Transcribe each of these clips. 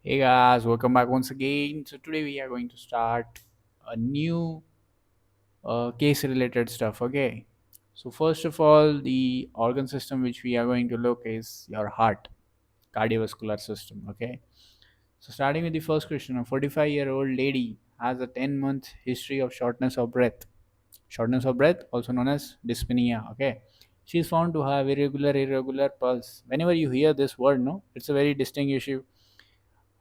Hey guys, welcome back once again. So today we are going to start a new case related stuff. Okay. So first of all, the organ system which we are going to look is your heart, cardiovascular system. Okay. So starting with the first question, a 45-year-old lady has a 10-month history of shortness of breath. Shortness of breath, also known as dyspnea. Okay. She is found to have irregular pulse. Whenever you hear this word, no, it's a very distinct issue.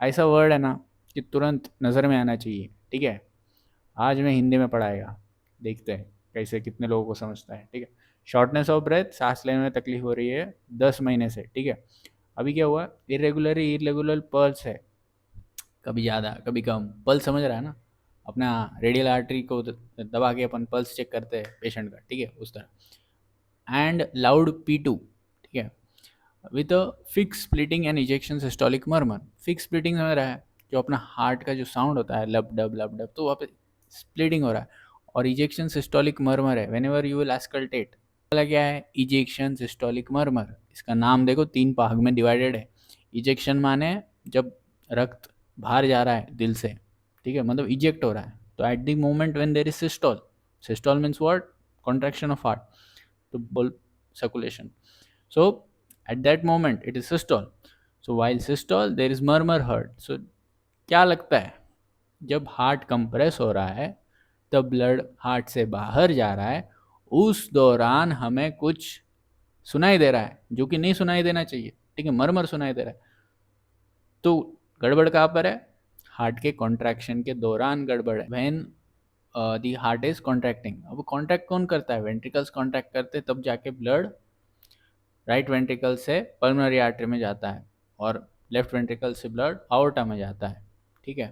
ऐसा word है ना कि तुरंत नज़र में आना चाहिए। ठीक है, आज मैं हिंदी में पढ़ाएगा, देखते हैं कैसे कितने लोगों को समझता है। ठीक है, शॉर्टनेस ऑफ ब्रेथ, सांस लेने में तकलीफ हो रही है 10 महीने से। ठीक है, अभी क्या हुआ, इरेगुलर पल्स है, कभी ज़्यादा कभी कम पल्स, समझ रहा है ना, अपना रेडियल आर्टरी को दबा के अपन पल्स चेक करते हैं पेशेंट का। ठीक है, उस तरह। And loud P2। ठीक है, with a fix splitting and ejection systolic murmur. Fix splitting समझ रहा है, जो अपना हार्ट का जो साउंड होता है लब डब, तो वहाँ पे स्प्लिटिंग हो रहा है। और इजेक्शन सिस्टोलिक मर्मर है, वेन एवर यू विल एस्कल्टेट। वाला क्या है, इजेक्शन सिस्टोलिक मर्मर। इसका नाम देखो, 3 भाग में डिवाइडेड है। इजेक्शन माने जब रक्त बाहर जा रहा है दिल से, ठीक है, मतलब इजेक्ट हो रहा है, तो at the moment when there is systole, systole means what, contraction of heart, to bulb circulation. So at that moment it is systole. So while systole there is murmur heard. So क्या लगता है, जब heart compress हो रहा है, तब blood heart से बाहर जा रहा है, उस दौरान हमें कुछ सुनाई दे रहा है जो कि नहीं सुनाई देना चाहिए। ठीक है, मरमर सुनाई दे रहा है। तो गड़बड़ कहाँ पर है, हार्ट के कॉन्ट्रैक्शन के दौरान गड़बड़ है, when the heart is contracting. अब कॉन्ट्रैक्ट कौन करता है, वेंट्रिकल्स कॉन्ट्रैक्ट करते हैं, तब जाके ब्लड राइट वेंट्रिकल से पल्मोनरी आर्टरी में जाता है और लेफ्ट वेंट्रिकल से ब्लड आवर्टा में जाता है। ठीक है,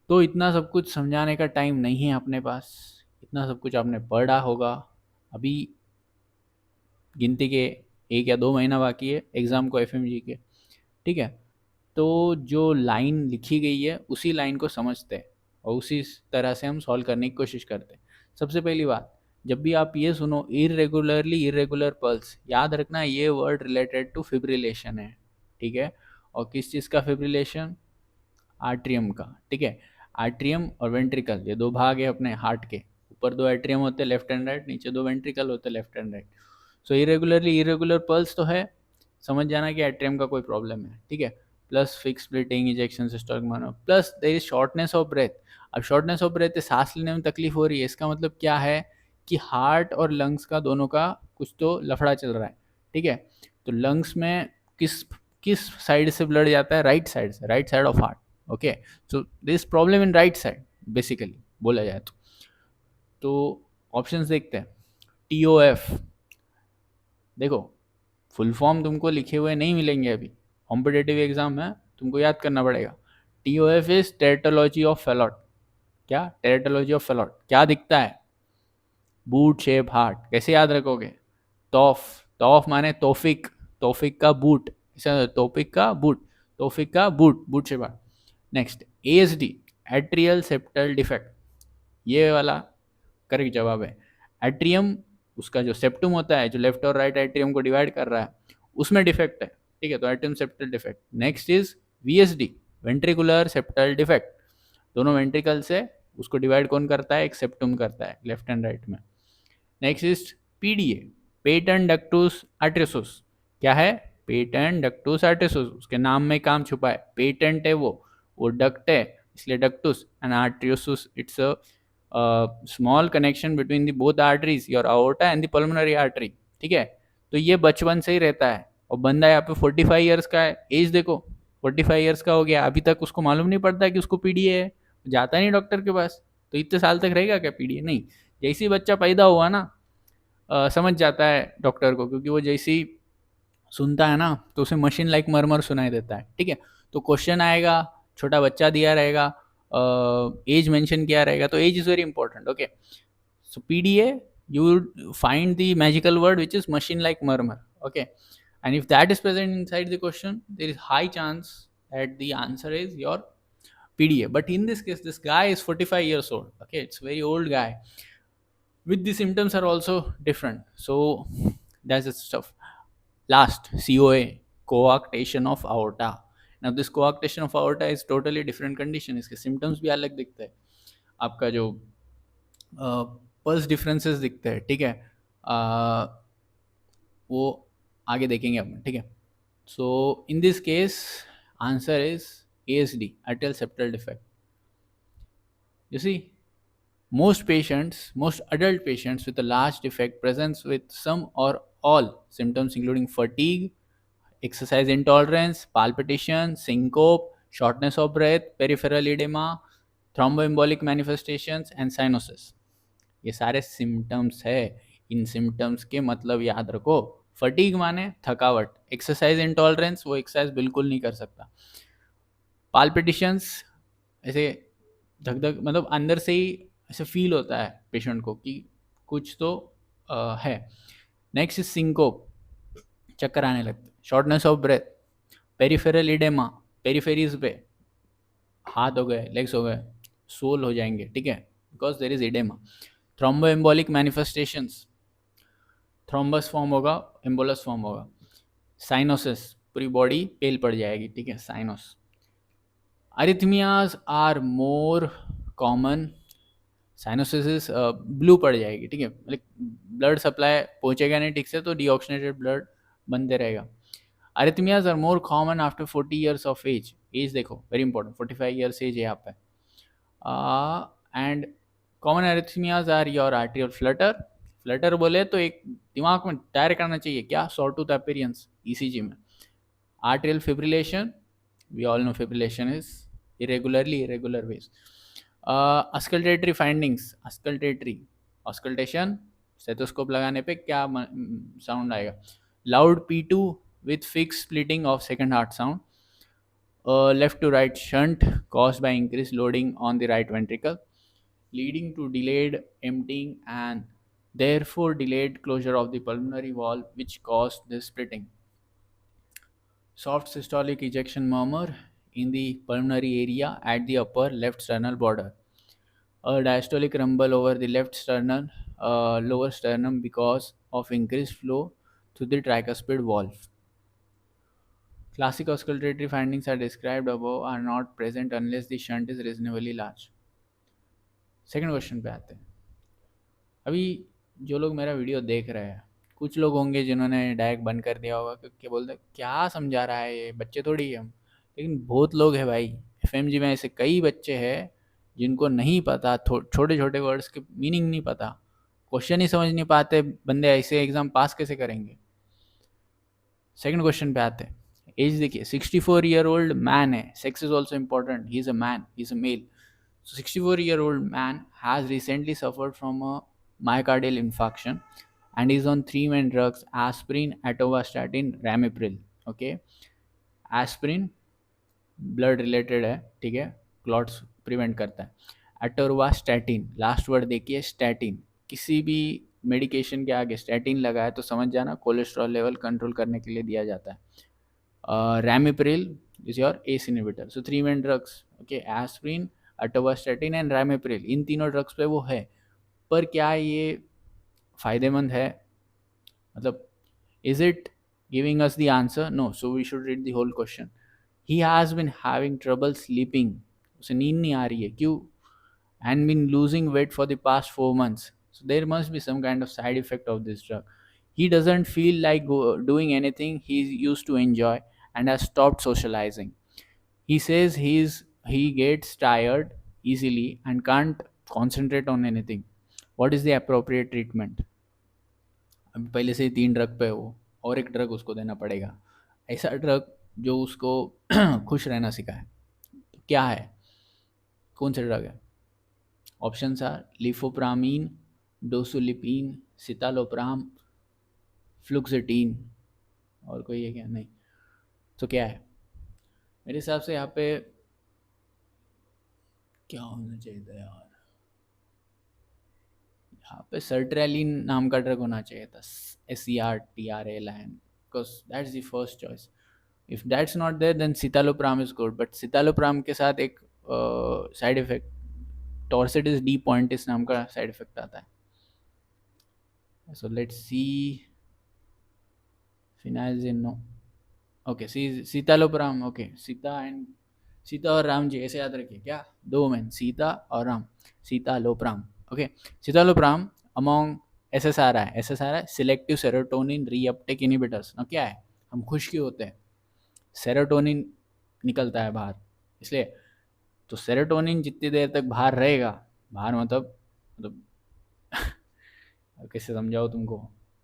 तो इतना सब कुछ समझाने का टाइम नहीं है अपने पास, इतना सब कुछ आपने पढ़ा होगा। अभी गिनती के 1 या 2 महीना बाकी है एग्ज़ाम को, एफएमजी के। ठीक है, तो जो लाइन लिखी गई है उसी लाइन को समझते हैं और उसी तरह से हम सॉल्व करने की कोशिश करते हैं। सबसे पहली बात, जब भी आप ये सुनो इरेगुलर पल्स, याद रखना ये वर्ड रिलेटेड टू फिब्रिलेशन है। ठीक है, और किस चीज़ का फिब्रिलेशन, आर्ट्रियम का। ठीक है, आर्ट्रियम और वेंट्रिकल ये 2 भाग है अपने हार्ट के, ऊपर 2 एट्रियम होते हैं लेफ्ट एंड राइट, नीचे 2 वेंट्रिकल होते हैं left and right. So irregular pulse तो है, समझ जाना कि एट्रियम का कोई प्रॉब्लम है। ठीक है, plus fixed splitting, ejection systolic मानो, plus there is shortness of breath. अब शॉर्टनेस ऑफ ब्रेथ, सांस लेने में तकलीफ हो रही है, इसका मतलब क्या है कि हार्ट और लंग्स का दोनों का कुछ तो लफड़ा चल रहा है। ठीक है, तो लंग्स में किस किस साइड से ब्लड जाता है, राइट साइड से, right side of heart. Okay, so this problem in right side basically बोला जाए तो ऑप्शंस देखते हैं। TOF, देखो फुल फॉर्म तुमको लिखे हुए नहीं मिलेंगे अभी, कॉम्पिटेटिव एग्जाम में तुमको याद करना पड़ेगा। TOF is tetralogy of Fallot. क्या, टेरेटोलॉजी ऑफ फेलोट क्या दिखता है, बूट शेप हार्ट, कैसे याद रखोगे, तौफ, तौफ माने तौफिक, तौफिक का बूट, तौफिक का बूट, तौफिक का boot, boot shape heart. Next, ASD, atrial septal defect, ये वाला करेक्ट जवाब है। एट्रियम, उसका जो सेप्टुम होता है, जो लेफ्ट और राइट एट्रियम को डिवाइड कर रहा है, उसमें डिफेक्ट है। ठीक है, तो atrium septal defect. Next is VSD, ventricular septal defect, दोनों वेंट्रिकल से उसको डिवाइड कौन करता है, एक सेप्टुम करता है लेफ्ट एंड राइट में। Next is PDA, patent ductus arteriosus, क्या है, पेटेंट डक्टूस आर्टेरियोसस, उसके नाम में काम छुपा है, पेटेंट है वो डक्ट है इसलिए ductus, and arteriosus it's a small connection between the both arteries, your aorta and the pulmonary artery. ठीक है, तो ये बचपन से ही रहता है, और बंदा यहाँ पे 45 ईयर्स का है, एज देखो 45 ईयर्स का हो गया, अभी तक उसको मालूम नहीं पड़ता कि उसको PDA है, जाता नहीं डॉक्टर के पास। तो इतने साल तक रहेगा क्या PDA, नहीं। जैसे ही बच्चा पैदा हुआ ना, समझ जाता है डॉक्टर को, क्योंकि वो जैसे ही सुनता है ना, तो उसे मशीन लाइक मरमर सुनाई देता है। ठीक है, तो क्वेश्चन आएगा, छोटा बच्चा दिया रहेगा, एज मेंशन किया रहेगा, तो age is very important. Okay, so PDA, you would find the magical word which is machine like murmur. Okay, and if that is present inside the question, there is high chance that the answer is your PDA. But in this case, this guy is 45 years old. Okay, it's a very old guy, with the symptoms are also different, so that's the stuff. Last, COA, coarctation of aorta. Now this कोआक्टेशन of aorta is totally different condition, इसके symptoms भी अलग दिखते हैं, आपका जो pulse differences दिखते हैं, ठीक है, वो आगे देखेंगे अपन, ठीक है। So in this case answer is ASD, atrial septal defect. You see, most adult patients with a large defect presents with some or all symptoms including fatigue, exercise intolerance, palpitation, syncope, shortness of breath, peripheral edema, thromboembolic manifestations and cyanosis. ये सारे symptoms है। इन symptoms के मतलब याद रखो, fatigue माने थकावट, exercise intolerance, वो एक्सरसाइज बिल्कुल नहीं कर सकता, पाल्पिटिशंस, ऐसे धक धक, मतलब अंदर से ही ऐसे फील होता है पेशेंट को कि कुछ तो है। नेक्स्ट इज सिंकोप, चक्कर आने लगते, shortness of breath, peripheral इडेमा, peripheries पे हाथ हो गए, लेग्स हो गए, सोल हो जाएंगे, ठीक है, because there is edema. Thromboembolic manifestations, thrombus form होगा, एम्बोलस फॉर्म होगा। साइनोसिस, पूरी बॉडी पेल पड़ जाएगी, ठीक है, cyanosis. Arrhythmias are more common, cyanosis blue पड़ जाएगी, ठीक है, मतलब ब्लड सप्लाई पहुंचेगा नहीं ठीक से, तो डीऑक्सीनेटेड ब्लड बनते रहेगा। Arrhythmias are more common after 40 years of age, age देखो वेरी इंपॉर्टेंट, 45 ईयर्स एज है यहाँ पे। And common arrhythmias are your atrial flutter, flutter बोले तो एक दिमाग में डायरेक्ट आना चाहिए क्या, सॉटूथ अपीयरेंस ईसीजी में। Atrial fibrillation, we all know fibrillation is irregularly irregular ways. Auscultatory findings, auscultatory, auscultation, stethoscope लगाने पे क्या साउंड आएगा, loud P2 with fixed splitting of second heart sound, left to right shunt caused by increased loading on the right ventricle, leading to delayed emptying and therefore delayed closure of the pulmonary valve which caused the splitting. Soft systolic ejection murmur in the pulmonary area at the upper left sternal border. A diastolic rumble over the left sternum, lower sternum because of increased flow through the tricuspid valve. Classic auscultatory findings are described above are not present unless the shunt is reasonably large. Second question पे आते हैं। अभी जो लोग मेरा video देख रहे हैं, कुछ लोग होंगे जिन्होंने डायरेक्ट बंद कर दिया होगा क्योंकि बोलते हैं क्या समझा रहा है ये, बच्चे थोड़ी है हम। लेकिन बहुत लोग हैं भाई, एफएमजी में ऐसे कई बच्चे हैं जिनको नहीं पता, छोटे छोटे वर्ड्स के मीनिंग नहीं पता, क्वेश्चन ही समझ नहीं पाते, बंदे ऐसे एग्जाम पास कैसे करेंगे। सेकंड क्वेश्चन पे आते हैं। एज देखिए, 64-year-old मैन है, sex is also important, he is a man, he is a male. So 64-year-old man has recently suffered from a myocardial infarction and is on three main drugs: aspirin, atorvastatin, ramipril. Okay, aspirin blood related है, ठीक है, clots prevent करता है। Atorvastatin, last word देखिए statin, किसी भी medication के आगे स्टैटिन लगाए तो समझ जाना कोलेस्ट्रॉल लेवल कंट्रोल करने के लिए दिया जाता है। Ramipril is your ACE inhibitor. So three main drugs, okay, aspirin, atorvastatin and ramipril, इन तीनों ड्रग्स पे वो है। पर क्या ये फायदेमंद है, मतलब is it giving us the answer? No, so we should read the whole question. He has been having trouble sleeping, उसे नींद नहीं आ रही है, क्यों? And been losing weight for the past 4 months, so there must be some kind of side effect of this drug. He doesn't feel like doing anything he used to enjoy and has stopped socializing. He says he gets tired easily and can't concentrate on anything. What is the appropriate treatment? अभी पहले से ही 3 drug पे है वो, और एक drug उसको देना पड़ेगा, ऐसा ड्रग जो उसको खुश रहना सिखाए। तो क्या है, कौन सा ड्रग है? ऑप्शंस आर लिफोप्रामीन, डोसुलिपिन, सितालोप्राम, फ्लुक्सेटीन, और कोई है क्या? नहीं। तो क्या है मेरे हिसाब से यहाँ पे, क्या होना चाहिए था यार, यहाँ पे सर्ट्रेलिन नाम का ड्रग होना चाहिए था, SERTRALIN, because that's the first choice. If that's not there then citalopram is good, but citalopram के साथ एक side effect, torsades de pointes नाम का साइड इफेक्ट आता है। So let's see, phenelzine no, okay, citalopram. Okay, Sita और राम जी ऐसे याद रखिए क्या, दो मैन, सीता और Ram, citalopram. Okay, citalopram among SSRI। SSRI selective serotonin reuptake inhibitors. ना क्या है, हम खुश क्यों होते हैं, सेरोटोनिन निकलता है बाहर, इसलिए। तो सेरोटोनिन जितनी देर तक बाहर रहेगा, बाहर मतलब कैसे समझाओ तुमको,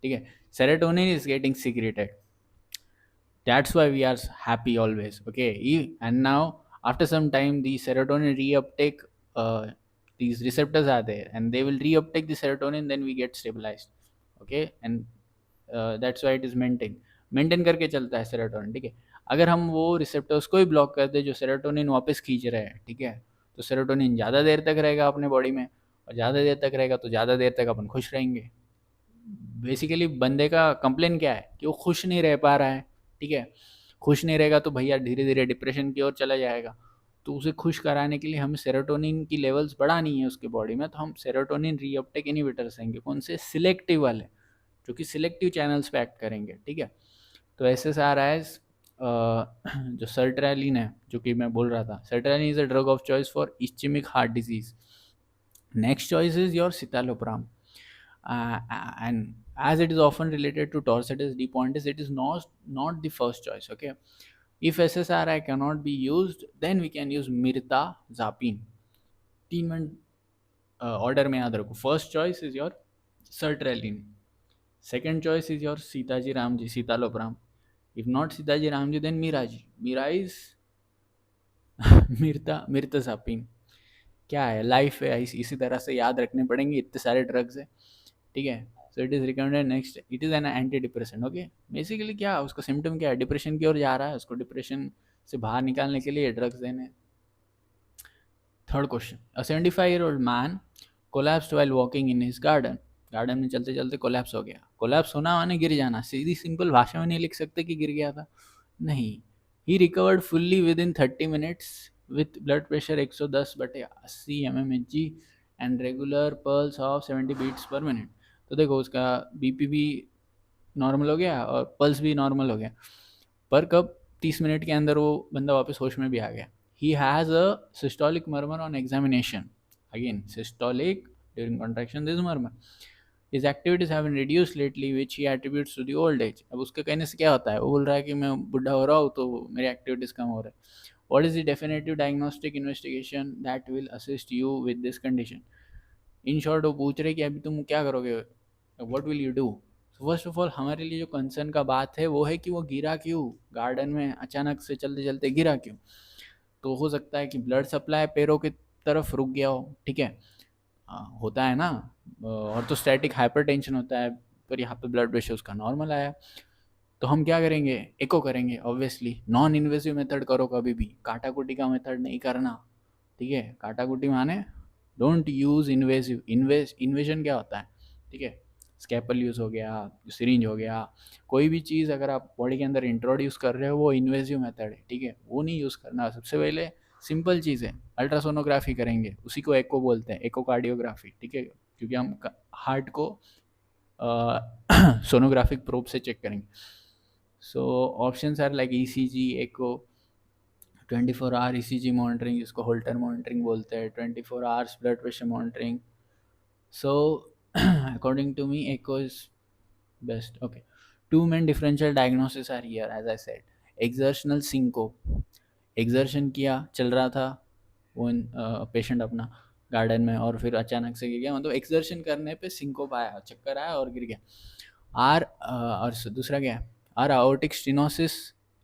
ठीक है, serotonin is getting secreted, that's why we are happy always. Okay, and now after some time the serotonin reuptake, uh, these receptors are there and they will reuptake the serotonin, then we get stabilized. Okay, and that's why it is maintain करके चलता है serotonin, ठीक है। अगर हम वो receptors को ही block कर दे जो सेरोटोनिन वापस खींच रहे हैं, ठीक है, तो सेरोटोनिन ज़्यादा देर तक रहेगा अपने बॉडी में, और ज़्यादा देर तक रहेगा तो ज़्यादा देर तक अपन खुश रहेंगे। बेसिकली बंदे का कंप्लेन क्या है कि वो खुश नहीं रह पा रहा है, ठीक है। खुश नहीं रहेगा तो भैया धीरे धीरे डिप्रेशन की ओर चला जाएगा। तो उसे खुश कराने के लिए हमें सेरोटोनिन की लेवल्स बढ़ानी है उसके बॉडी में, तो हम सेरोटोनिन रीअपटेक इनहिबिटर्स देंगे, कौन से, सिलेक्टिव वाले, जो कि सिलेक्टिव चैनल्स पे एक्ट करेंगे, ठीक है। तो ऐसे से आ रहा है जो सर्ट्रैलिन है, जो कि मैं बोल रहा था, sertraline is a drug of choice for ischemic heart disease. Next choice is your citalopram. And as it is often related to Torsades de Pointes, it is not the first choice. Okay, if SSRI cannot be used, then we can use mirtazapine. 3 minute order में याद रखो, first choice is your sertraline, second choice is your Sitaji Ram ji, citalopram. If not Sitaji Ram ji, then Meera is mirtazapine. क्या है, life है, इसी तरह से याद रखने पड़ेंगे, इतने सारे ड्रग्स है, ठीक है। So it is recommended. Next, it is an anti depression. Okay, basically क्या उसका सिम्टम क्या है, डिप्रेशन की ओर जा रहा है, उसको डिप्रेशन से बाहर निकालने के लिए ड्रग्स देने। Third question, a 75-year-old man collapsed while walking in his garden. Garden में चलते चलते कोलैप्स हो गया। कोलैप्स होना माने गिर जाना, सीधी सिंपल भाषा में नहीं लिख सकते कि गिर गया था, नहीं। He recovered fully within 30 minutes with blood pressure 110/80 mmHg and regular pulse of 70 beats per minute. तो देखो उसका बीपी भी नॉर्मल हो गया और पल्स भी नॉर्मल हो गया, पर कब, 30 मिनट के अंदर वो बंदा वापस होश में भी आ गया। He has a systolic murmur on examination, again systolic, during contraction this murmur, his activities have been reduced lately which he attributes to the old age। अब उसके कहने से क्या होता है, वो बोल रहा है कि मैं बुढ़ा हो रहा हूँ तो मेरी एक्टिविटीज़ कम हो रहा है। what is the definitive diagnostic investigation that will assist you with this condition। In short वो पूछ रहे कि अभी तुम क्या करोगे, what will you do. First of all हमारे लिए जो कंसर्न का बात है वो है कि वो गिरा क्यों, गार्डन में अचानक से चलते चलते गिरा क्यों। तो हो सकता है कि ब्लड सप्लाई पैरों की तरफ रुक गया हो, ठीक है। होता है ना, ऑर्थोस्टैटिक हाइपरटेंशन होता है, पर यहाँ पे ब्लड प्रेशर उसका नॉर्मल आया। तो हम क्या करेंगे, एको करेंगे ऑब्वियसली। नॉन इन्वेसिव मेथड करो, कभी भी काटाकुटी का मेथड नहीं करना, ठीक है। काटाकुटी माने डोंट यूज़ इन्वेसिव। इन्वेजन क्या होता है, ठीक है, स्कैपल यूज़ हो गया, सिरिंज हो गया, कोई भी चीज़ अगर आप बॉडी के अंदर इंट्रोड्यूस कर रहे हो वो इन्वेसिव मेथड है, ठीक है, वो नहीं यूज़ करना। सबसे पहले सिंपल चीज़ है, अल्ट्रासोनोग्राफी करेंगे, उसी को एको बोलते हैं, एकोकार्डियोग्राफी, ठीक है, क्योंकि हम हार्ट को सोनोग्राफिक प्रोब से चेक करेंगे। So options are like ECG, echo, 24 hour ECG monitoring, जिसको होल्टर मॉनिटरिंग बोलते हैं, 24 hours blood pressure monitoring. So according to me echo is best. Okay, two main differential diagnosis are here as I said. Exertional syncope, exertion किया, चल रहा था वो patient अपना garden में, और फिर अचानक से गिर गया, मतलब एक्सर्शन करने पे सिंकोप आया, चक्कर आया और गिर गया। और दूसरा क्या है, are aortic stenosis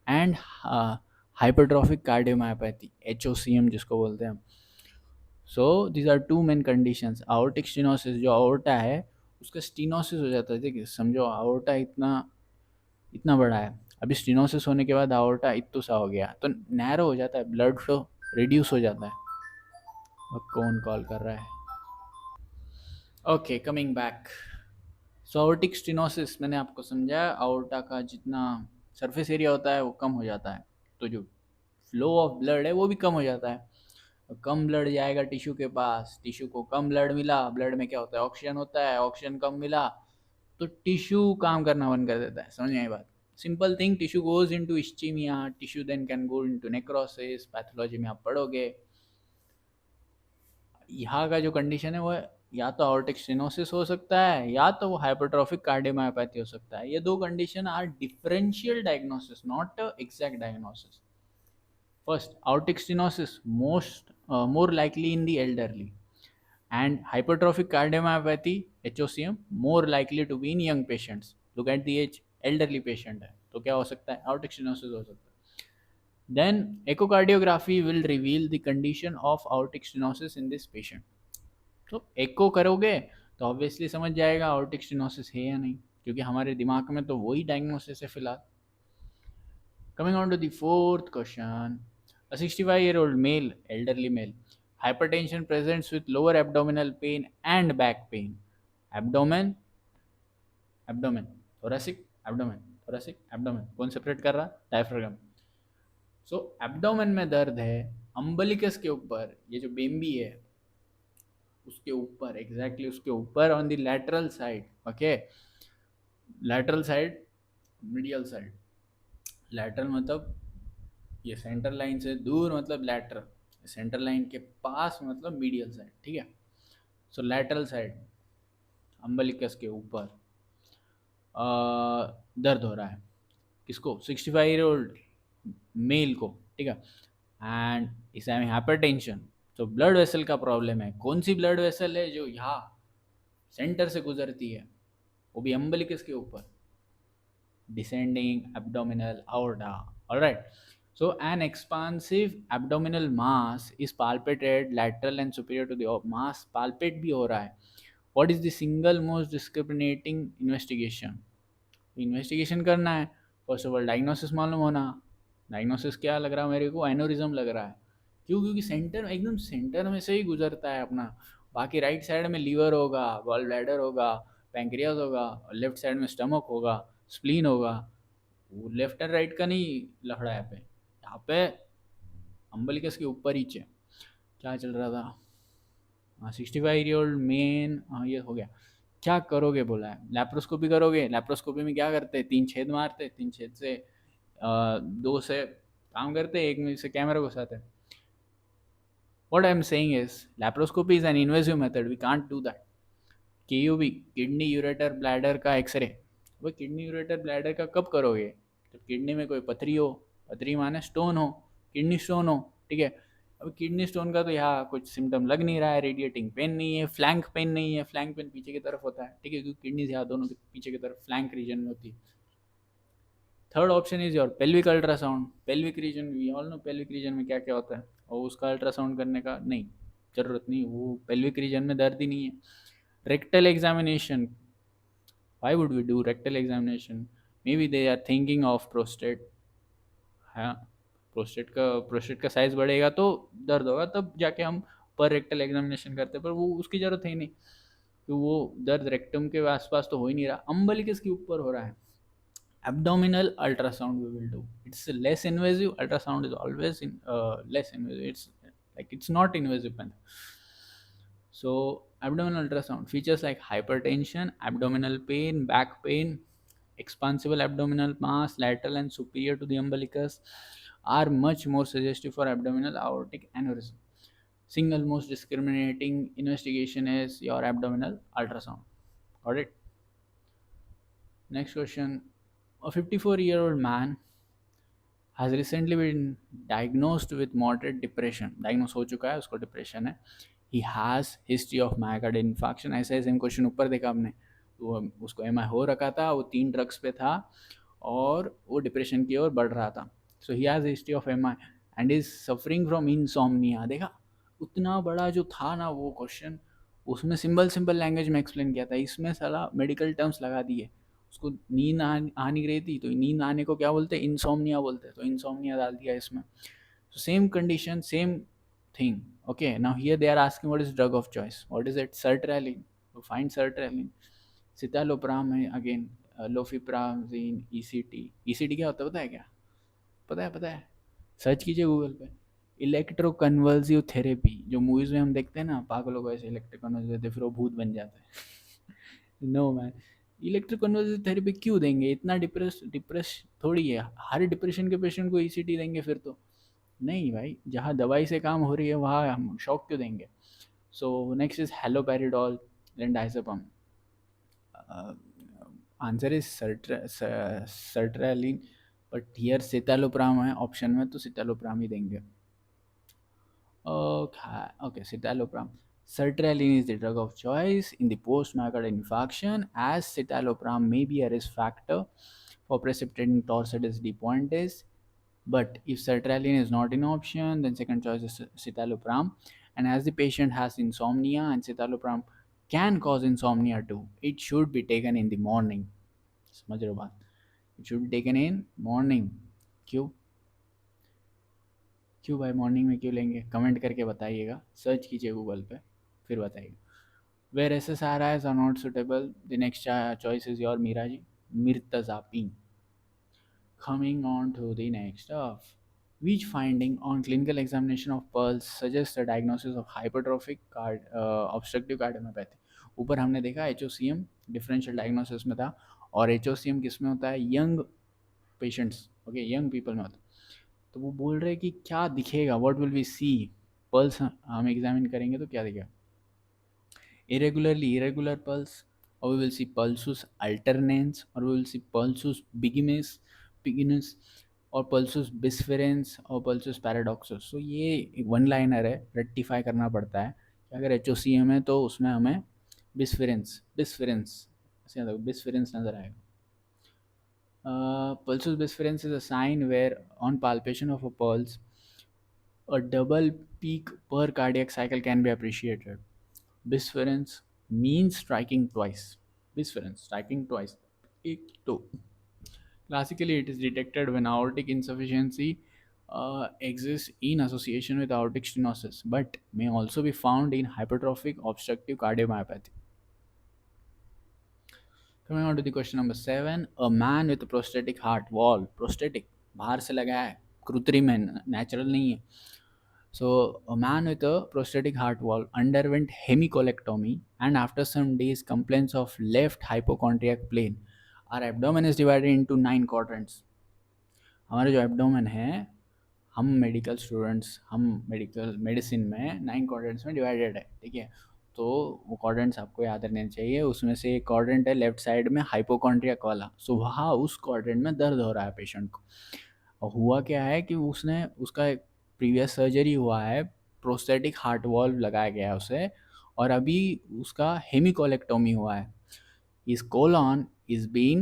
and hypertrophic cardiomyopathy, HOCM जिसको बोलते हैं हम। So these are two main conditions. Aortic stenosis, जो आयोर्टा है उसका स्टेनोसिस हो जाता है, देखिए समझो आयोर्टा इतना इतना बड़ा है, अभी स्टेनोसिस होने के बाद आयोर्टा इतना सा हो गया तो नैरो हो जाता है, ब्लड फ्लो रिड्यूस हो जाता है। और कौन कॉल कर रहा है, ओके कमिंग बैक। सो आयोर्टिक स्टेनोसिस मैंने आपको समझाया, आयोर्टा का जितना सरफेस एरिया होता है वो कम हो जाता है, तो जो फ्लो ऑफ ब्लड है वो भी कम हो जाता है। कम ब्लड जाएगा टिश्यू के पास, टिश्यू को कम ब्लड मिला, ब्लड में क्या होता है, ऑक्सीजन होता है, ऑक्सीजन कम मिला तो टिश्यू काम करना बंद कर देता है, समझ में आई बात। Simple thing, tissue goes into ischemia, tissue then can go into necrosis, pathology में आप पढ़ोगे। यहाँ का जो कंडीशन है वो या तो आर्टिक स्टेनोसिस हो सकता है या तो वो हाइपरट्रॉफिक कार्डियोमायोपैथी हो सकता है। ये दो condition are differential diagnosis, not exact diagnosis. First, aortic stenosis more likely in the elderly, and hypertrophic cardiomyopathy (HOCM) more likely to be in young patients. Look at the age, elderly patient है तो क्या हो सकता है, aortic stenosis हो सकता है। Then echocardiography will reveal the condition of aortic stenosis in this patient. तो echo करोगे तो ऑब्वियसली समझ जाएगा aortic stenosis है या नहीं, क्योंकि हमारे दिमाग में तो वही डायग्नोसिस है फिलहाल। Coming on to the fourth question, a 65-year-old male, elderly male, hypertension presents with lower abdominal pain and back pain. Abdomen, abdomen, thoracic, abdomen, thoracic, abdomen. कौन सेपरेट कर रहा? डायफ्रागम। सो एब्डोमेन में दर्द है, अम्बलिकस के ऊपर, ये जो बेम्बी है उसके ऊपर, एग्जैक्टली उसके ऊपर, on the lateral side. Okay, lateral side, medial side. Lateral मतलब ये सेंटर लाइन से दूर मतलब लैटरल, सेंटर लाइन के पास मतलब मीडियल साइड, ठीक है। सो लैटरल साइड अम्बलिकस के ऊपर दर्द हो रहा है, किसको? 65-year-old मेल को, ठीक है। एंड इस हाइपरटेंशन, तो ब्लड वेसल का प्रॉब्लम है। कौन सी ब्लड वेसल है जो यहाँ सेंटर से गुजरती है, वो भी अम्बलिकस के ऊपर, descending abdominal aorta. All right. So an expansive abdominal mass is palpated lateral and superior to the mass palpate भी हो रहा है. What is the single most discriminating investigation? Investigation करना है। फर्स्ट ऑफ ऑल डायग्नोसिस मालूम होना। Diagnosis क्या लग रहा है मेरे को? एनोरिज्म लग रहा है। क्यों? क्योंकि सेंटर, एकदम सेंटर में से ही गुजरता है अपना। बाकी राइट साइड में लीवर होगा, गॉल ब्लैडर होगा, पैंक्रियाज होगा, और लेफ्ट साइड में स्टमक होगा, स्प्लीन होगा। वो लेफ्ट एंड राइट का नहीं लफड़ा यहाँ पे अम्बलिकस के ऊपर ही है। क्या चल रहा था? हाँ, 65-year-old मेन, हाँ ये हो गया। क्या करोगे बोला है, लैप्रोस्कोपी करोगे। लैप्रोस्कोपी में क्या करते हैं? 3 छेद मारते, 3 छेद से 2 से काम करते, एक में से कैमरा घुसाते। What I am saying is laparoscopy is an invasive method, we can't do that. KUB, kidney ureter bladder का एक्सरे। वो किडनी यूरेटर ब्लैडर का कब करोगे? जब किडनी में कोई पथरी हो, पथरी माने स्टोन हो, किडनी स्टोन हो, ठीक है। अब किडनी स्टोन का तो यहाँ कुछ सिम्टम लग नहीं रहा है, रेडिएटिंग पेन नहीं है, फ्लैंक पेन नहीं है। फ्लैंक पेन पीछे की तरफ होता है, ठीक है, क्योंकि किडनी यहाँ दोनों के पीछे की तरफ फ्लैंक रीजन में होती है। Third option is your pelvic ultrasound. Pelvic region, we all know pelvic region में क्या क्या होता है, और उसका अल्ट्रासाउंड करने का नहीं जरूरत नहीं, वो पेल्विक रीजन में दर्द ही नहीं है। Rectal examination, why would we do rectal examination? Maybe they are thinking of prostate। हाँ, प्रोस्टेट का साइज बढ़ेगा तो दर्द होगा, तब जाके हम पर रेक्टल एग्जामिनेशन करते हैं, पर वो उसकी जरूरत है ही नहीं, तो वो दर्द रेक्टम के आसपास तो हो ही नहीं रहा, अम्बलिकस के ऊपर हो रहा है। Abdominal ultrasound we will do, it's less invasive. Ultrasound is always less invasive, it's not invasive method. So abdominal ultrasound features like hypertension, abdominal pain, back pain, expansible abdominal mass lateral and superior to the umbilicus are much more suggestive for abdominal aortic aneurysm. Single most discriminating investigation is your abdominal ultrasound. Got it? Next question. A 54-year-old man has recently been diagnosed with moderate depression. Diagnosed हो चुका है, उसको depression है। He has history of myocardial infarction। ऐसे same question ऊपर देखा आपने, वो उसको MI हो रखा था, वो 3 ड्रग्स पे था और वो डिप्रेशन की ओर बढ़ रहा था। So he has history of MI and is suffering from insomnia. देखा, उतना बड़ा जो था ना वो क्वेश्चन, उसमें सिंपल सिंपल लैंग्वेज में एक्सप्लेन किया था, इसमें सारा मेडिकल टर्म्स लगा दिए। उसको नींद आ नहीं रही थी, तो नींद आने को क्या बोलते हैं? इंसोमनिया बोलते हैं, तो इंसोमनिया डाल दिया इसमें। So same condition, same thing. Okay, now here they are asking what is drug of choice. What is it? Sertraline. So find sertraline. Citalopram है again, lofiprazine, ECT। ECT क्या होता है पता है क्या? पता है, सर्च कीजिए गूगल पे। इलेक्ट्रोकन्वल्सिव थेरेपी, जो मूवीज में हम देखते हैं ना, पागलों को ऐसे इलेक्ट्रोकन्वल्सिव देते फिर वो भूत बन जाता है। नो मैन, इलेक्ट्रोकन्वल्सिव थेरेपी क्यों देंगे? इतना डिप्रेस डिप्रेस थोड़ी है, हर डिप्रेशन के पेशेंट को ईसीटी देंगे फिर तो? नहीं भाई, जहाँ दवाई से काम हो रही है वहाँ हम शॉक क्यों देंगे? So next is haloperidol and answer is sertraline, but here citalopram है ऑप्शन में, तो सितालोप्राम ही देंगे. Okay, citalopram. Sertraline is the drug of choice in the post-myocardial infarction, as citalopram may be a risk factor for precipitating torsades de pointes. But if sertraline is not an option, then second choice is citalopram. And as the patient has insomnia and citalopram can cause insomnia too, it should be taken in the morning. समझ रहे हो बात? It should be taken in morning. क्यों? क्यों भाई morning में क्यों लेंगे? कमेंट करके बताइएगा, सर्च कीजिए गूगल पे, फिर बताइएगा. Where S S R Is are not suitable, the next choice is your Meera ji, mirtazapine. Coming on to the next stuff. Which finding on clinical examination of pulse suggests the diagnosis of obstructive cardiomyopathy? ऊपर हमने देखा H O C M differential diagnosis में था, और H O C M किस में होता है? Young patients, okay, young people में होता है. तो वो बोल रहे हैं कि क्या दिखेगा, what will we see? Pulse हम एग्जामिन करेंगे तो क्या दिखेगा? Irregularly irregular pulse, or we will see pulsus alternans, or we will see pulsus biginis, और pulsus bisferens और pulsus paradoxus. सो ये वन लाइनर है, रेक्टिफाई करना पड़ता है कि अगर एच ओ सी एम है तो उसमें हमें बिस्फेरेंस बिस्फेरेंस ऐसे बिस्फेरेंस नजर आएगा. Pulsus bisferens is a sign where on palpation of a pulse a double peak per cardiac cycle can be appreciated. Bisference means striking twice. Bisference, striking twice. एक तो classically it is detected when aortic insufficiency exists in association with aortic stenosis, but may also be found in hypertrophic obstructive cardiomyopathy. Coming on to the question number 7, a man with a prosthetic heart wall, prosthetic, बाहर से लगा है, कृत्रिम है, natural नहीं है. So, a man with a prosthetic heart valve underwent hemicolectomy, and after some days, complaints of left hypochondriac plane. Our abdomen is divided into 9 quadrants. हमारा जो एब्डोमेन है, हम मेडिकल स्टूडेंट्स, हम मेडिकल मेडिसिन में 9 quadrants में divided है, ठीक है? तो वो क्वाड्रेंट्स आपको याद रखने चाहिए. उसमें से एक क्वाड्रेंट है लेफ्ट साइड में हाइपोकॉन्ड्रियाक वाला. सो वहाँ उस क्वाड्रेंट में दर्द हो रहा है पेशेंट को. और हुआ क्या है कि उसने उसका एक प्रीवियस सर्जरी हुआ है, प्रोस्थेटिक हार्ट वॉल्व लगाया गया है उसे, और अभी उसका हेमिकोलेक्टोमी हुआ है. इस colon is been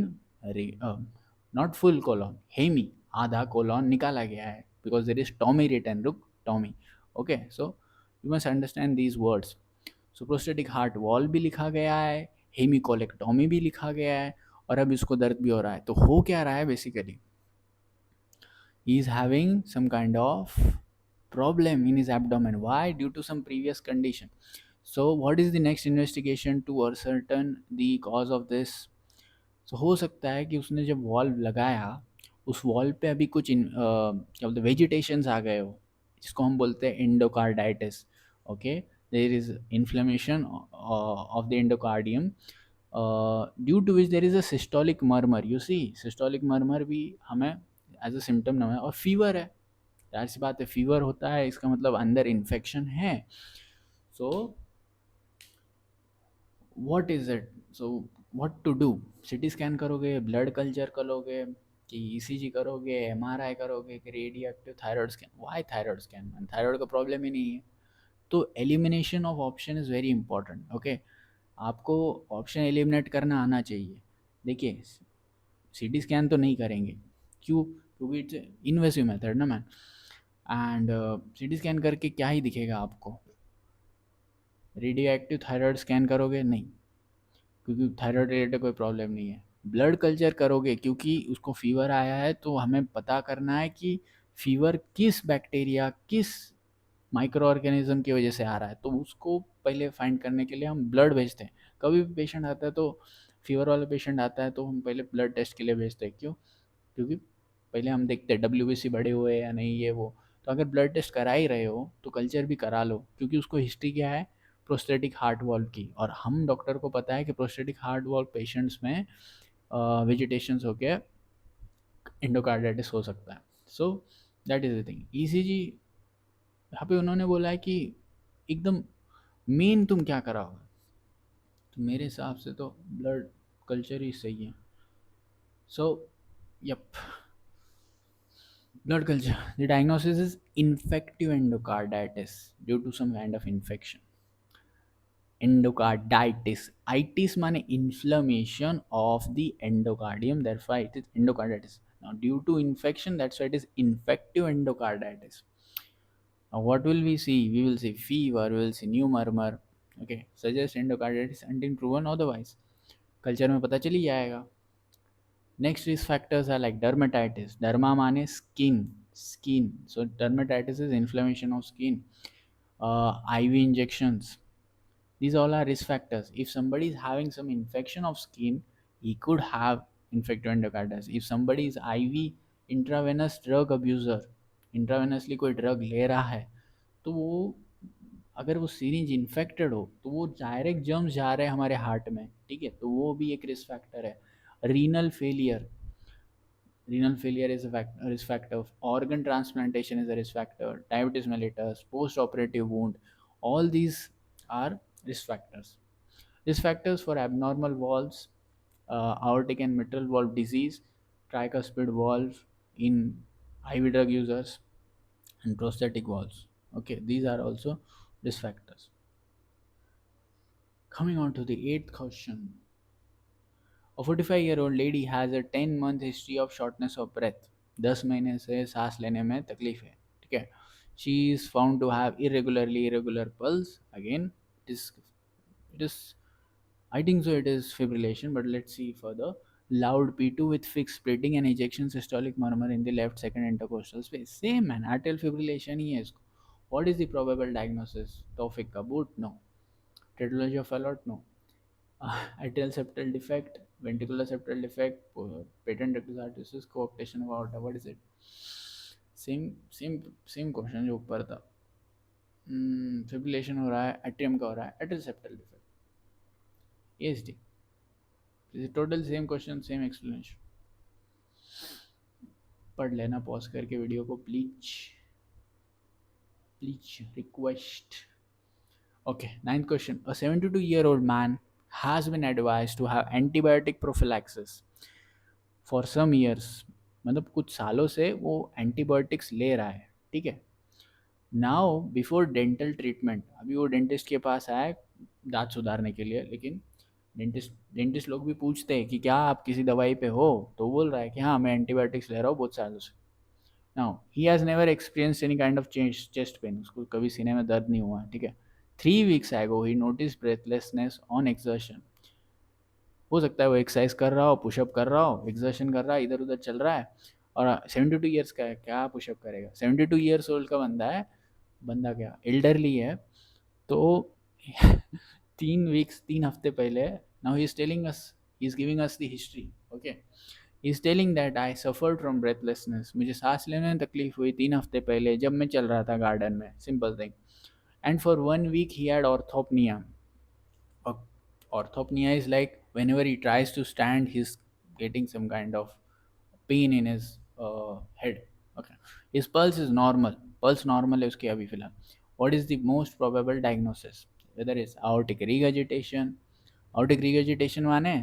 not full colon, hemi, आधा कोलॉन निकाला गया है, because there is tomy written, look tomy. Okay, so you must understand these words. So prosthetic heart valve भी लिखा गया है, हेमिकोलेक्टोमी भी लिखा गया है, और अब इसको दर्द भी हो रहा है. तो हो क्या रहा है basically? he is having some kind of problem in his abdomen. Why? Due to some previous condition. So what is the next investigation to ascertain the cause of this? So हो सकता है कि उसने जब वॉल्व लगाया, उस valve पे अभी कुछ क्या बोलते हैं, वेजिटेशंस आ गए हो, जिसको हम बोलते हैं endocarditis. Okay, there is inflammation of the endocardium, due to which there is a systolic murmur. You see, systolic murmur भी हमें एज अ सिम्टम ना है, और फीवर है. जाहिर सी बात है, फीवर होता है, इसका मतलब अंदर इन्फेक्शन है. So what is it? So what to do? CT scan करोगे, ब्लड कल्चर करोगे, कि ईसीजी करोगे, एमआरआई करोगे, कि radio active thyroid scan? Why thyroid scan? Thyroid का प्रॉब्लम ही नहीं है. तो elimination of option is very important. Okay, आपको ऑप्शन एलिमिनेट करना आना चाहिए. देखिए, सीटी स्कैन तो नहीं करेंगे, क्यों? क्योंकि इट्स इन्वेसिव मेथड ना मैन. एंड सीटी स्कैन करके क्या ही दिखेगा आपको? रेडियो एक्टिव थायराइड स्कैन करोगे? नहीं, क्योंकि थायराइड रिलेटेड कोई प्रॉब्लम नहीं है. ब्लड कल्चर करोगे, क्योंकि उसको फीवर आया है, तो हमें पता करना है कि फीवर किस बैक्टीरिया, किस माइक्रो ऑर्गेनिज्म की वजह से आ रहा है. तो उसको पहले फाइंड करने के लिए हम ब्लड भेजते हैं. कभी भी पेशेंट आता है, तो फीवर वाला पेशेंट आता है, तो हम पहले ब्लड टेस्ट के लिए भेजते हैं. क्यों? क्योंकि पहले हम देखते हैं डब्ल्यूबीसी बढ़े हुए या नहीं, ये वो. तो अगर ब्लड टेस्ट करा ही रहे हो तो कल्चर भी करा लो, क्योंकि उसको हिस्ट्री क्या है, प्रोस्थेटिक हार्ट वॉल्व की, और हम डॉक्टर को पता है कि प्रोस्थेटिक हार्ट वॉल्व पेशेंट्स में वेजिटेशंस होके एंडोकार्डाइटिस हो सकता है. So that is the thing. ECG यहाँ पे उन्होंने बोला है कि एकदम मेन तुम क्या कराओगे, तो मेरे हिसाब से तो ब्लड कल्चर ही सही है. So yep, blood culture. The diagnosis is infective endocarditis due to some kind of infection. Endocarditis. Itis means inflammation of the endocardium. Therefore, it is endocarditis. Now, due to infection, that's why it is infective endocarditis. Now, what will we see? We will see fever. We will see new murmur. Okay, suggest endocarditis until proven otherwise. Culture में पता चली जाएगा. Next risk factors are like dermatitis. Derma means skin. Skin. So dermatitis is inflammation of skin. IV injections. These all are risk factors. If somebody is having some infection of skin, he could have infective endocarditis. If somebody is IV intravenous drug abuser, intravenously कोई drug ले रहा है, तो वो अगर वो syringe infected हो तो वो डायरेक्ट जर्म्स जा रहे हैं हमारे हार्ट में. ठीक है, तो वो भी एक रिस्क फैक्टर है. Renal failure. Renal failure is a risk factor. Organ transplantation is a risk factor. Diabetes mellitus, post-operative wound, all these are risk factors. Risk factors for abnormal valves, aortic and mitral valve disease, tricuspid valve in IV drug users, and prosthetic valves. Okay, these are also risk factors. Coming on to the eighth question. A 45-year-old lady has a 10-month history of shortness of breath. 10 महीने से सांस लेने में तकलीफ है. ठीक है. She is found to have irregular pulse. Again, it is I think so it is fibrillation, but let's see further. Loud P2 with fixed splitting and ejection systolic murmur in the left second intercostal space. Same man, atrial fibrillation ही है इसको. What is the probable diagnosis? Tawfiq Kabut? No. Tetralogy of Fallot? No. Atrial septal defect, ventricular septal defect, patent ectasis, cooptation of aorta. What is it? Same question जो ऊपर था. Fibrillation हो रहा है, atrium का हो रहा है, atrial septal defect, ASD. Total same question, same explanation. पढ़ लेना पॉज करके वीडियो को please request. Okay, ninth question. A 72-year-old man has been advised to have antibiotic prophylaxis for some years. मतलब कुछ सालों से वो एंटीबायोटिक्स ले रहा है. ठीक है. नाउ बिफोर डेंटल ट्रीटमेंट, अभी वो डेंटिस्ट के पास आया दांत सुधारने के लिए, लेकिन डेंटिस्ट लोग भी पूछते हैं कि क्या आप किसी दवाई पे हो, तो बोल रहा है कि हाँ मैं एंटीबायोटिक्स ले रहा हूँ बहुत सालों से. Now he has never experience any kind of chest pain. उसको कभी सीने में दर्द नहीं हुआ. ठीक है. 3 weeks ago he noticed breathlessness on exertion. हो सकता है वो एक्सरसाइज कर रहा हो, पुशअप कर रहा हो, एक्सर्शन कर रहा है, इधर उधर चल रहा है, और 72 ईयर्स का है, क्या पुशअप करेगा. 72 ईयर्स ओल्ड का बंदा है, बंदा क्या एल्डरली है. तो 3 हफ्ते पहले, now he is telling us, he is giving us the history. Okay, he is telling that I suffered from breathlessness. मुझे सांस लेने में तकलीफ हुई 3 हफ्ते पहले जब मैं चल रहा था गार्डन में. Simple thing. And for 1 week he had orthopnea. Orthopnea is like whenever he tries to stand he's getting some kind of pain in his head. Okay, his pulse is normal. Pulse normal है उसकी अभी फिलहाल. What is the most probable diagnosis? Whether it's aortic regurgitation. Aortic regurgitation माने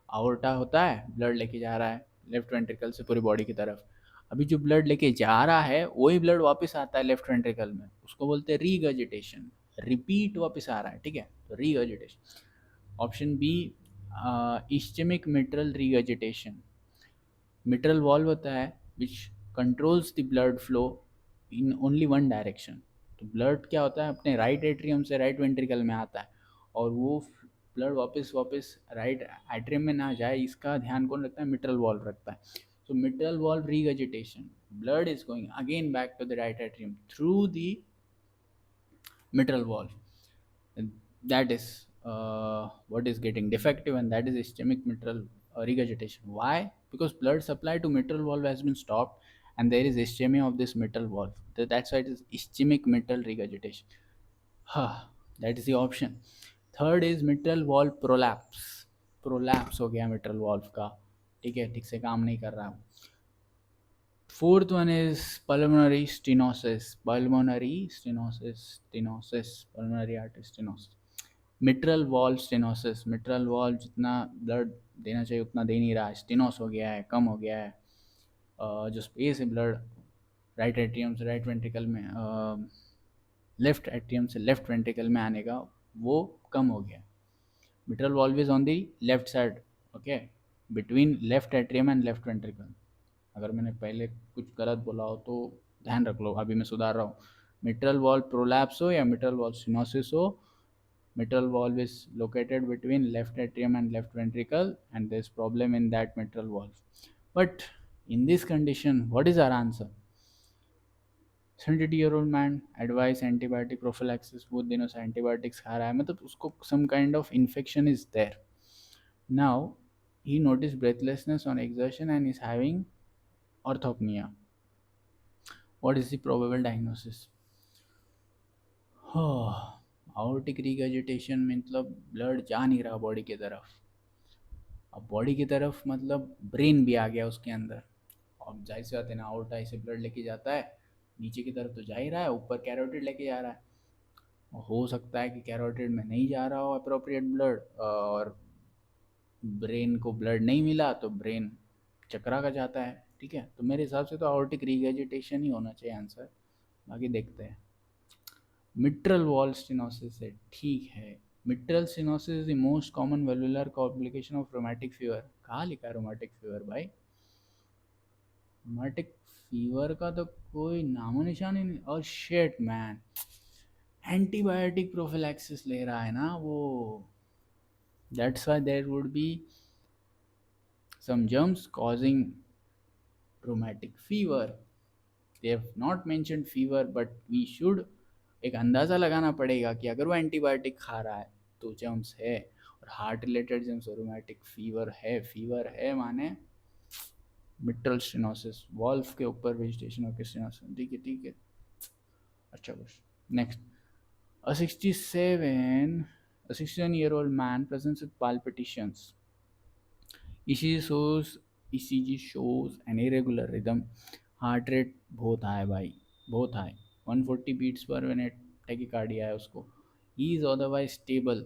aorta होता है, blood लेके जा रहा है लेफ्ट वेंट्रिकल से पूरी बॉडी की तरफ. अभी जो ब्लड लेके जा रहा है वही ब्लड वापस आता है लेफ्ट वेंट्रिकल में, उसको बोलते हैं रीगर्जिटेशन. रिपीट वापस आ रहा है. ठीक है, तो regurgitation. Option B, ischemic mitral regurgitation. Mitral valve होता है which controls the blood flow in only one direction. तो ब्लड क्या होता है अपने राइट एट्रियम से राइट वेंट्रिकल में आता है, और वो ब्लड वापस राइट एट्रियम में ना जाए, इसका ध्यान कौन रखता है? मिट्रल वॉल्व रखता है. So mitral valve regurgitation, blood is going again back to the right atrium through the mitral valve. And that is what is getting defective, and that is ischemic mitral regurgitation. Why? Because blood supply to mitral valve has been stopped, and there is ischemia of this mitral valve. That's why it is ischemic mitral regurgitation. That is the option. Third is mitral valve prolapse. Prolapse हो गया mitral valve का, ठीक है, ठीक से काम नहीं कर रहा. Fourth one is pulmonary stenosis. Pulmonary stenosis, stenosis, pulmonary artery stenosis. Mitral valve stenosis. Mitral valve जितना ब्लड देना चाहिए उतना दे नहीं रहा है, स्टेनोस हो गया है, कम हो गया है. जो स्पेस है ब्लड राइट एट्रियम से राइट वेंट्रिकल में, लेफ्ट एट्रियम से लेफ्ट वेंट्रिकल में आने का, वो कम हो गया. Mitral valve is on the left side, okay, between left atrium and left ventricle. अगर मैंने पहले कुछ गलत बोला हो तो ध्यान रख लो, अभी मैं सुधार रहा हूँ. मिट्रल वॉल्व प्रोलैप्स हो या मिट्रल वॉल्व स्टेनोसिस हो, mitral valve is located between left atrium and left ventricle, and there is problem in that mitral valve. But in this condition, what is our answer? 72-year-old man advise antibiotic prophylaxis. बहुत दिनों से antibiotics खा रहा है, मतलब उसको some kind of infection is there. Now he noticed breathlessness on exertion and is having orthopnea. What is the probable diagnosis? aortic regurgitation मतलब blood जा नहीं रहा बॉडी की तरफ. अब बॉडी की तरफ मतलब ब्रेन भी आ गया उसके अंदर. अब जाहिर सी बात है ना, आउट आई से ब्लड लेके जाता है, नीचे की तरफ तो जा ही रहा है, ऊपर कैरोटिड लेके जा रहा है. हो सकता है कि कैरोटिड में नहीं जा रहा हो अप्रोप्रिएट ब्लड, और ब्रेन को ब्लड नहीं मिला तो ब्रेन चकरा का जाता है. ठीक है, तो मेरे हिसाब से तो आउटिक रिगर्जिटेशन ही होना चाहिए आंसर. बाकी देखते हैं. मिट्रल वॉल स्टेनोसिस है, ठीक है. Mitral stenosis is the most common valvular complication of rheumatic fever. कहाँ लिखा है रोमैटिक फीवर भाई? रोमैटिक फीवर का तो कोई नामो निशान ही नहीं. और शेट मैन, एंटीबायोटिक प्रोफिलैक्सिस ले रहा है ना वो, that's why there would be some germs causing rheumatic fever. They have not mentioned fever, but we should एक अंदाज़ा लगाना पड़ेगा कि अगर वो एंटीबायोटिक खा रहा है तो जर्म्स है, और heart related germs, rheumatic fever है माने मिट्रल स्टेनोसिस, वॉल्व के ऊपर वेजिटेशन ऑफ स्टेनोसिस. ठीक है, ठीक है. अच्छा question. Next. A 67-year-old man presents with palpitations. ECG shows an irregular rhythm. Heart rate बहुत हाई भाई, बहुत high. 140 beats per minute tachycardia है उसको. He is otherwise stable.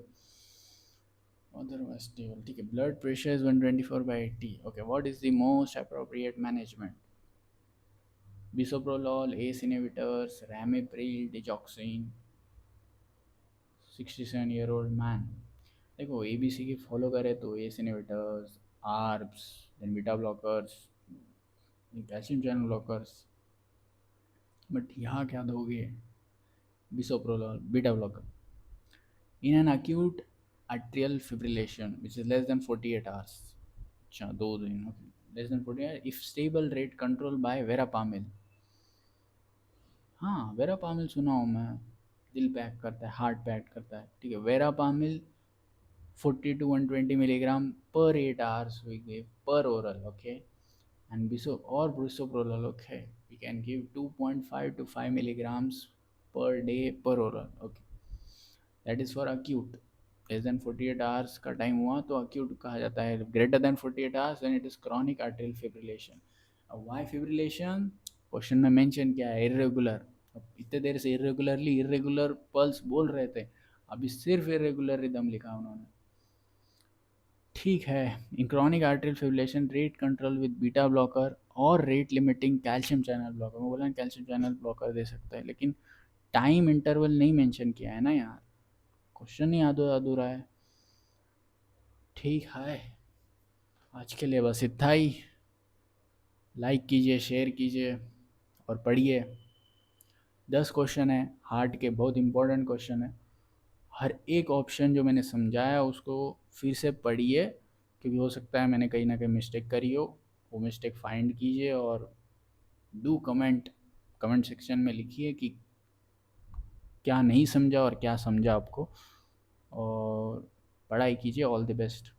ठीक है. Blood pressure is 124/80. Okay, what is the most appropriate management? Bisoprolol, ACE inhibitors, ramipril, digoxin. 67-year-old man. देखो ABC की follow करे तो ACE inhibitors, ARBs, then beta blockers, calcium channel blockers. But यहाँ क्या दोगे? Bisoprolol, beta blocker. In an acute atrial fibrillation which is less than 48 hours. अच्छा, 2 दिन. Okay, less than 48 if stable rate control by verapamil. हाँ, verapamil सुना हूँ मैं. दिल पैक करता है, हार्ट पैक करता है. ठीक है, verapamil 40 to 120 milligram per 8 hours we give per oral. Okay, and bisoprolol, okay, we can give 2.5 to 5 milligrams per day per oral. Okay, that is for acute. Less than 48 hours का time हुआ तो acute कहा जाता है. Greater than 48 hours then it is chronic arterial fibrillation. अब why fibrillation? Question में mention किया है irregular. अब इतने देर से irregular पल्स बोल रहे थे, अभी सिर्फ irregular रिदम लिखा उन्होंने. ठीक है. In chronic arterial fibrillation rate control with beta blocker और rate limiting calcium channel blocker. मैं बोला कैल्शियम चैनल ब्लॉकर दे सकता है, लेकिन टाइम इंटरवल नहीं मेंशन किया है ना यार. क्वेश्चन ही अधूरा है. ठीक है, आज के लिए बस इतना ही. लाइक कीजिए, शेयर कीजिए और पढ़िए. 10 क्वेश्चन है हार्ट के, बहुत इंपॉर्टेंट क्वेश्चन है. हर एक ऑप्शन जो मैंने समझाया उसको फिर से पढ़िए, क्योंकि हो सकता है मैंने कहीं ना कहीं मिस्टेक करी हो. वो मिस्टेक फाइंड कीजिए और डू कमेंट सेक्शन में लिखिए कि क्या नहीं समझा और क्या समझा आपको. और पढ़ाई कीजिए. All the best.